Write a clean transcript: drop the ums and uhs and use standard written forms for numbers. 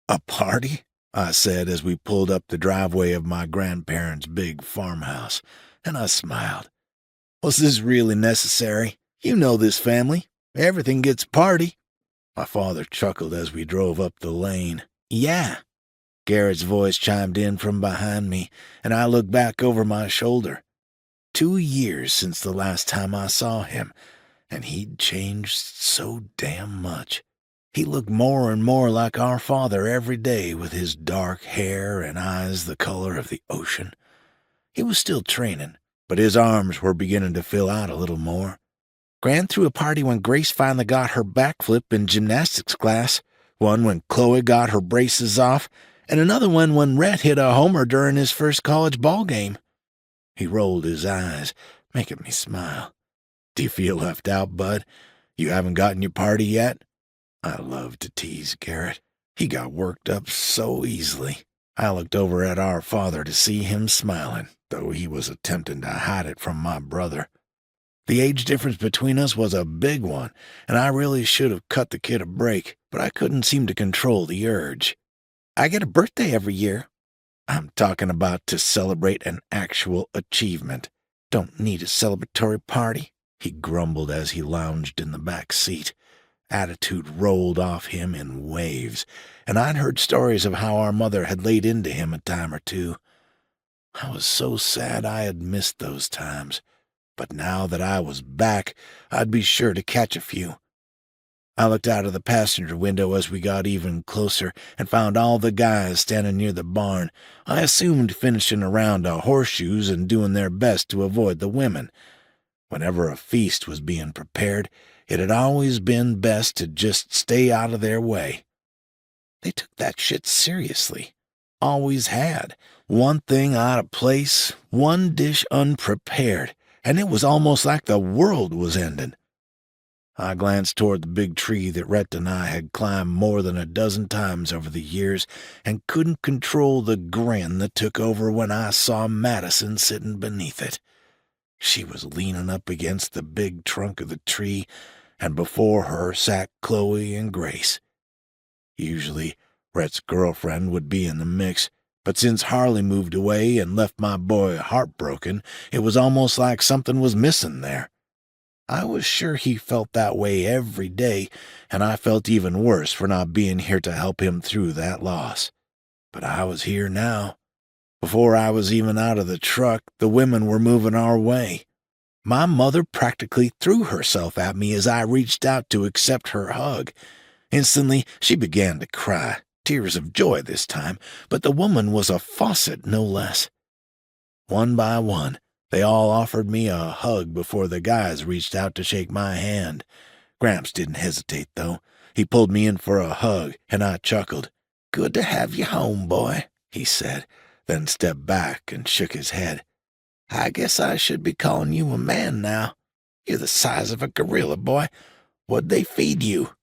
"A party?" I said as we pulled up the driveway of my grandparents' big farmhouse, and I smiled. "Was this really necessary? You know this family. Everything gets a party." My father chuckled as we drove up the lane. "Yeah." Garrett's voice chimed in from behind me, and I looked back over my shoulder. 2 years since the last time I saw him, and he'd changed so damn much. He looked more and more like our father every day, with his dark hair and eyes the color of the ocean. He was still training, but his arms were beginning to fill out a little more. Gran threw a party when Grace finally got her backflip in gymnastics class, one when Chloe got her braces off, and another one when Rhett hit a homer during his first college ball game. He rolled his eyes, making me smile. "Do you feel left out, bud? You haven't gotten your party yet?" I loved to tease Garrett. He got worked up so easily. I looked over at our father to see him smiling, though he was attempting to hide it from my brother. The age difference between us was a big one, and I really should have cut the kid a break, but I couldn't seem to control the urge. "I get a birthday every year." "I'm talking about to celebrate an actual achievement. Don't need a celebratory party," he grumbled as he lounged in the back seat. Attitude rolled off him in waves, and I'd heard stories of how our mother had laid into him a time or two. I was so sad I had missed those times, but now that I was back, I'd be sure to catch a few. I looked out of the passenger window as we got even closer and found all the guys standing near the barn, I assumed finishing a round of horseshoes and doing their best to avoid the women. Whenever a feast was being prepared, it had always been best to just stay out of their way. They took that shit seriously. Always had. One thing out of place, one dish unprepared, and it was almost like the world was ending. I glanced toward the big tree that Rhett and I had climbed more than a dozen times over the years and couldn't control the grin that took over when I saw Maddison sitting beneath it. She was leaning up against the big trunk of the tree, and before her sat Chloe and Grace. Usually, Rhett's girlfriend would be in the mix, but since Harley moved away and left my boy heartbroken, it was almost like something was missing there. I was sure he felt that way every day, and I felt even worse for not being here to help him through that loss. But I was here now. Before I was even out of the truck, the women were moving our way. My mother practically threw herself at me as I reached out to accept her hug. Instantly, she began to cry, tears of joy this time, but the woman was a faucet no less. One by one, they all offered me a hug before the guys reached out to shake my hand. Gramps didn't hesitate, though. He pulled me in for a hug, and I chuckled. "Good to have you home, boy," he said, then stepped back and shook his head. "I guess I should be calling you a man now. You're the size of a gorilla, boy. What'd they feed you?"